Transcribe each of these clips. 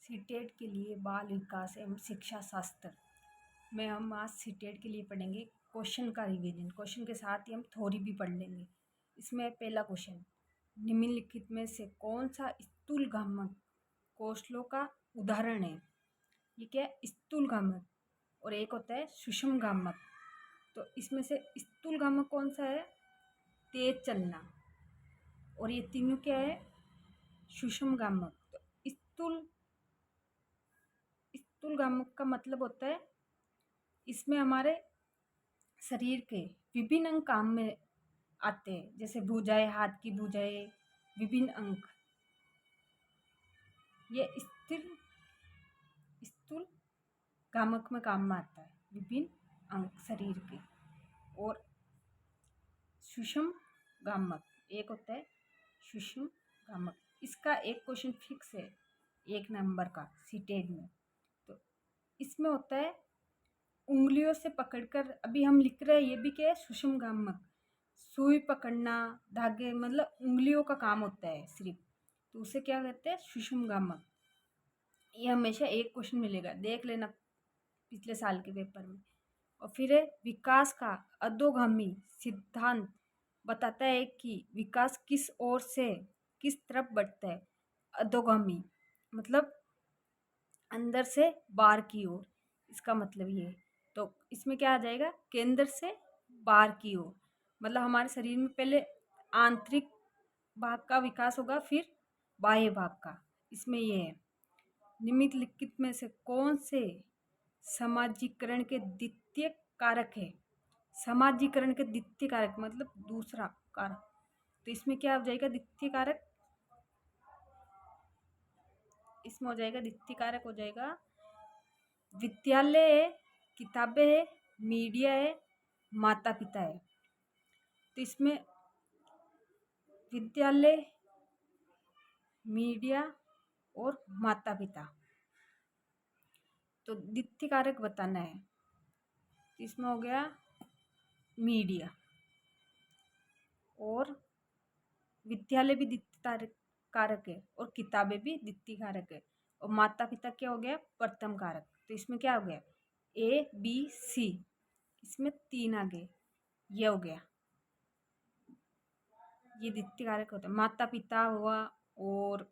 CTET के लिए बाल विकास एवं शिक्षा शास्त्र में हम आज सीटेट के लिए पढ़ेंगे क्वेश्चन का रिवीजन। क्वेश्चन के साथ ही हम थ्योरी भी पढ़ लेंगे। इसमें पहला क्वेश्चन, निम्नलिखित में से कौन सा स्थूलगामक कौशलों का उदाहरण है? ये क्या है? स्थूलगामक। और एक होता है सुषमगामक। तो इसमें से स्थूलगामक कौन सा है? तेज चलना। और ये तीनों क्या है? सुषमगामक। तो स्थूलगामक का मतलब होता है इसमें हमारे शरीर के विभिन्न अंग काम में आते हैं, जैसे भुजाएं, हाथ की भुजाएं, विभिन्न अंग। ये स्थूल गामक में काम में आता है, विभिन्न अंग शरीर के। और सुषम गामक एक होता है सुषम गामक। इसका एक क्वेश्चन फिक्स है 1 नंबर का सीटेट में। तो इसमें होता है उंगलियों से पकड़कर, अभी हम लिख रहे हैं ये भी क्या है? सुषम गामक। सुई पकड़ना, धागे, मतलब उंगलियों का काम होता है सिर्फ, तो उसे क्या कहते हैं? सुषम गामक। ये हमेशा एक क्वेश्चन मिलेगा, देख लेना पिछले साल के पेपर में। और फिर है विकास का अधोगामी सिद्धांत बताता है कि विकास किस ओर से किस तरफ बढ़ता है। अधोगामी मतलब अंदर से बाहर की ओर, इसका मतलब ये है। तो इसमें क्या आ जाएगा? केंद्र से बाहर की ओर, मतलब हमारे शरीर में पहले आंतरिक भाग का विकास होगा, फिर बाह्य भाग का। इसमें ये है, निम्नलिखित में से कौन से समाजीकरण के द्वितीय कारक है? समाजीकरण के द्वितीय कारक मतलब दूसरा कारक। तो इसमें क्या हो जाएगा? द्वितीय कारक। इसमें हो जाएगा द्वितीय कारक हो जाएगा विद्यालय है, किताबें है, मीडिया है, माता पिता है। तो इसमें विद्यालय, मीडिया और माता पिता, तो द्वितीय कारक बताना है। तो इसमें हो गया मीडिया। और विद्यालय भी द्वितीय कारक है और किताबें भी द्वितीय कारक है। और माता पिता क्या हो गया? प्रथम कारक। तो इसमें क्या हो गया? A, B, C, इसमें 3 आ गए। ये हो गया, ये द्वितीय कारक होता है। माता पिता हुआ, और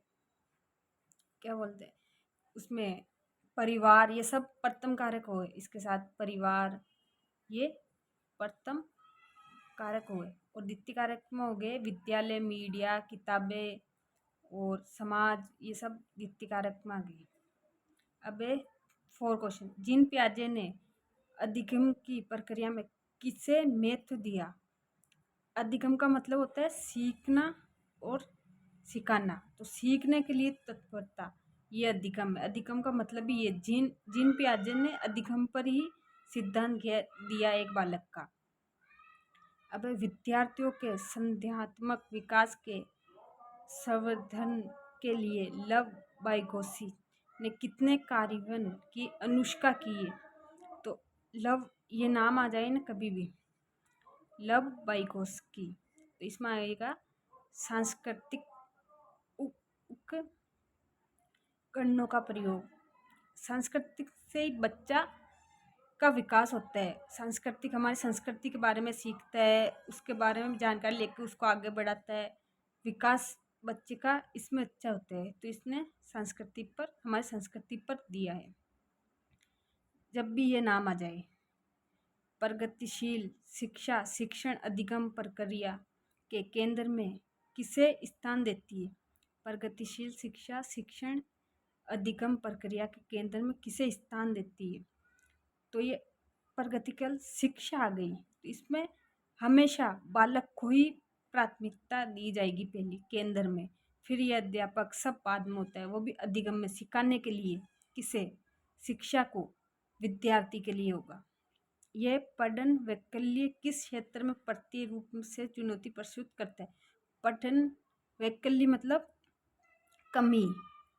क्या बोलते हैं उसमें परिवार, ये सब प्रथम कारक हुए। इसके साथ परिवार, ये प्रथम कारक हुए। और द्वितीय कारक में हो गए विद्यालय, मीडिया, किताबें और समाज, ये सब द्वितीय कारक में आ गए। अब 4 क्वेश्चन, जीन पियाजे ने अधिगम की प्रक्रिया में किसे महत्व दिया? अधिगम का मतलब होता है सीखना और सिखाना। तो सीखने के लिए तत्परता, ये अधिगम है। अधिगम का मतलब ही ये, जीन पियाजे ने अधिगम पर ही सिद्धांत दिया एक बालक का। अब विद्यार्थियों के संज्ञानात्मक विकास के संवर्धन के लिए लव वाइगोत्स्की ने कितने कार्यान्वयन की अनुष्का की है? तो लव, ये नाम आ जाए ना कभी भी, लव वाइगोत्स्की। तो इसमें आएगा सांस्कृतिक उपकरणों का प्रयोग। सांस्कृतिक से ही बच्चा का विकास होता है। सांस्कृतिक हमारी संस्कृति के बारे में सीखता है, उसके बारे में जानकारी लेकर उसको आगे बढ़ाता है। विकास बच्चे का इसमें अच्छा होता है। तो इसने संस्कृति पर, हमारी संस्कृति पर दिया है। जब भी ये नाम आ जाए, प्रगतिशील शिक्षा शिक्षण अधिगम प्रक्रिया के केंद्र में किसे स्थान देती है? प्रगतिशील शिक्षा शिक्षण अधिगम प्रक्रिया के केंद्र में किसे स्थान देती है? तो ये प्रगतिशील शिक्षा आ गई। तो इसमें हमेशा बालक को ही प्राथमिकता दी जाएगी पहले केंद्र में, फिर ये अध्यापक सब बाद में होता है, वो भी अधिगम में सिखाने के लिए। किसे? शिक्षा को विद्यार्थी के लिए होगा। यह पठन वैकल्य किस क्षेत्र में प्रत्येक रूप से चुनौती प्रस्तुत करता है? पठन वैकल्य मतलब कमी,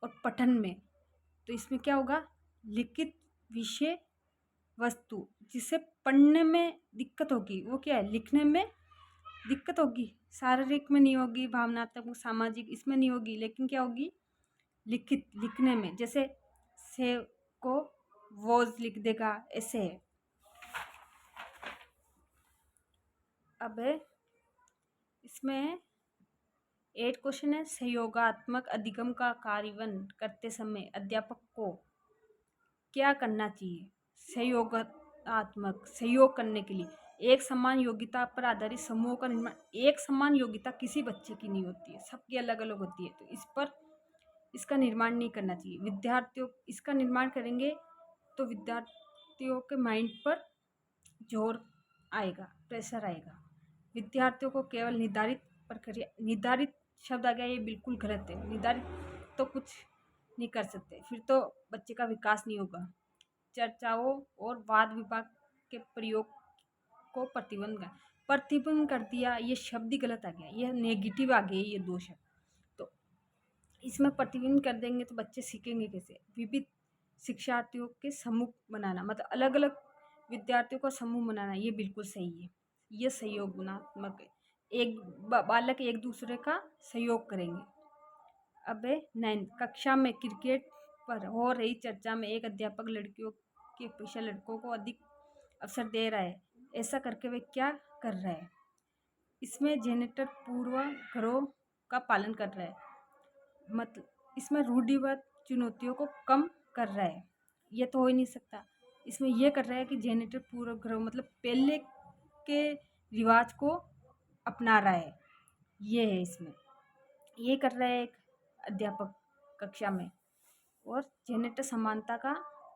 और पठन में, तो इसमें क्या होगा? लिखित विषय वस्तु, जिसे पढ़ने में दिक्कत होगी वो क्या है? लिखने में दिक्कत होगी। शारीरिक में नहीं होगी, भावनात्मक, सामाजिक, इसमें नहीं होगी, लेकिन क्या होगी? लिखित, लिखने में। जैसे से को वोज लिख देगा, ऐसे है। अब इसमें 8 क्वेश्चन है। सहयोगात्मक अधिगम का कार्यान्वयन करते समय अध्यापक को क्या करना चाहिए? सहयोगात्मक सहयोग करने के लिए एक समान योग्यता पर आधारित समूह का निर्माण। एक समान योग्यता किसी बच्चे की नहीं होती है, सबकी अलग अलग होती है, तो इस पर इसका निर्माण नहीं करना चाहिए। विद्यार्थियों इसका निर्माण करेंगे तो विद्यार्थियों के माइंड पर जोर आएगा, प्रेशर आएगा। विद्यार्थियों को केवल निर्धारित प्रक्रिया, निर्धारित शब्द आ गया, ये बिल्कुल गलत है। निर्धारित तो कुछ नहीं कर सकते, फिर तो बच्चे का विकास नहीं होगा। चर्चाओं और वाद विवाद के प्रयोग को प्रतिबंध कर दिया, ये शब्द ही गलत आ गया, ये नेगेटिव आ गया, ये 2 शब्द। तो इसमें प्रतिबंध कर देंगे तो बच्चे सीखेंगे कैसे? विविध शिक्षार्थियों के समूह बनाना, मतलब अलग अलग विद्यार्थियों का समूह बनाना, ये बिल्कुल सही है। ये सहयोग गुणात्मक है। एक बालक एक दूसरे का सहयोग करेंगे। अब 9 कक्षा में क्रिकेट पर हो रही चर्चा में एक अध्यापक लड़कियों की अपेक्षा लड़कों को अधिक अवसर दे रहा है। ऐसा करके वे क्या कर रहा है? इसमें जेनेटर पूर्वाग्रहों का पालन कर रहा है, मतलब इसमें रूढ़िवाद चुनौतियों को कम कर रहा है। ये तो हो ही नहीं सकता। इसमें ये कर रहा है कि जेनेटर पूर्वाग्रह मतलब पहले के रिवाज को अपना रहा है, ये है इसमें। ये कर रहा है एक अध्यापक कक्षा में, और जेनेटर समानता का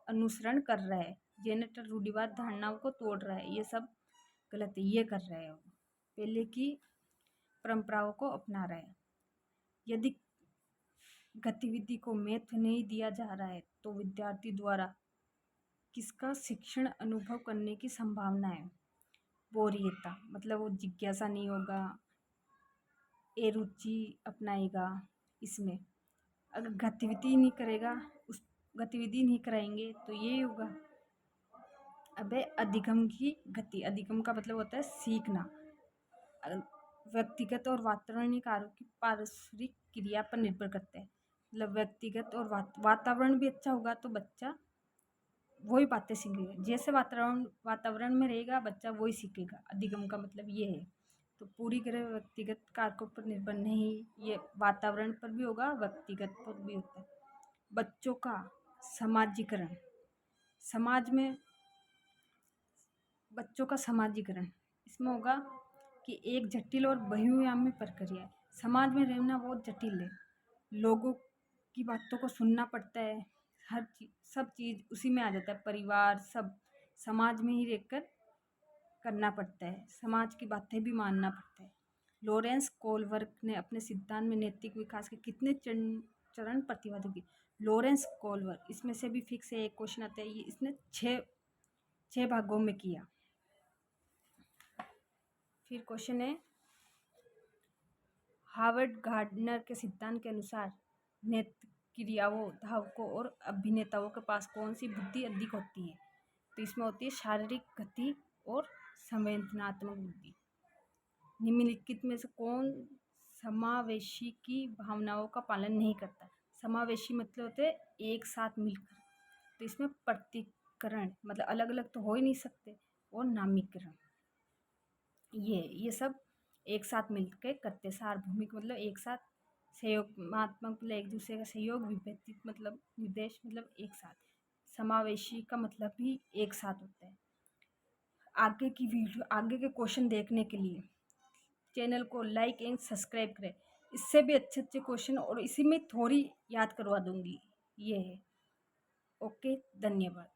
अनुसरण कर रहा है, जेनेटर रूढ़िवाद धारणाओं को तोड़ रहा है, ये सब गलत है। ये कर रहा है, पहले की परंपराओं को अपना रहा है। यदि गतिविधि को महत्व नहीं दिया जा रहा है तो विद्यार्थी द्वारा किसका शिक्षण अनुभव करने की संभावना है? बोरियता, मतलब वो जिज्ञासा नहीं होगा, ए रुचि अपनाएगा। इसमें अगर गतिविधि नहीं करेगा, उस गतिविधि नहीं कराएंगे तो ये होगा। अब अधिगम की गति, अधिगम का मतलब होता है सीखना। व्यक्तिगत और वातावरणीय कारकों की पारस्परिक क्रिया पर निर्भर करता है, मतलब व्यक्तिगत और वातावरण भी अच्छा होगा तो बच्चा वही बातें सीखेगा। जैसे वातावरण में रहेगा बच्चा वही सीखेगा। अधिगम का मतलब ये है। तो पूरी तरह व्यक्तिगत कारकों पर निर्भर नहीं, ये वातावरण पर भी होगा, व्यक्तिगत पर भी होता है। बच्चों का समाजीकरण, समाज में बच्चों का समाजीकरण इसमें होगा कि एक जटिल और बहुआयामी प्रक्रिया है। समाज में रहना बहुत जटिल है, लोगों की बातों को सुनना पड़ता है, हर चीज सब चीज़ उसी में आ जाता है। परिवार सब समाज में ही रहकर करना पड़ता है, समाज की बातें भी मानना पड़ता है। लॉरेंस कोलवर्क ने अपने सिद्धांत में नैतिक विकास के कितने चरण प्रतिपादित किए? लॉरेंस कोलवर्क, इसमें से भी फिक्स है, एक क्वेश्चन आता है, ये इसने छः भागों में किया। फिर क्वेश्चन है, हार्वर्ड गार्डनर के सिद्धांत के अनुसार नैतिक क्रियाओं, धावकों और अभिनेताओं के पास कौन सी बुद्धि अधिक होती है? तो इसमें होती है शारीरिक गति और संवेदनात्मक बुद्धि। निम्नलिखित में से कौन समावेशी की भावनाओं का पालन नहीं करता? समावेशी मतलब होते हैं एक साथ मिलकर, तो इसमें प्रतिकरण मतलब अलग अलग तो हो ही नहीं सकते, और नामीकरण, ये सब एक साथ मिलकर करते। सार्वभौमिक मतलब एक साथ, सहयोगात्मक मतलब एक दूसरे का सहयोग, विभेदित मतलब निर्देश मतलब एक साथ, समावेशी का मतलब भी एक साथ होता है। आगे की वीडियो, आगे के क्वेश्चन देखने के लिए चैनल को लाइक एंड सब्सक्राइब करें। इससे भी अच्छे अच्छे क्वेश्चन और इसी में थोड़ी याद करवा दूंगी, ये है। ओके, धन्यवाद।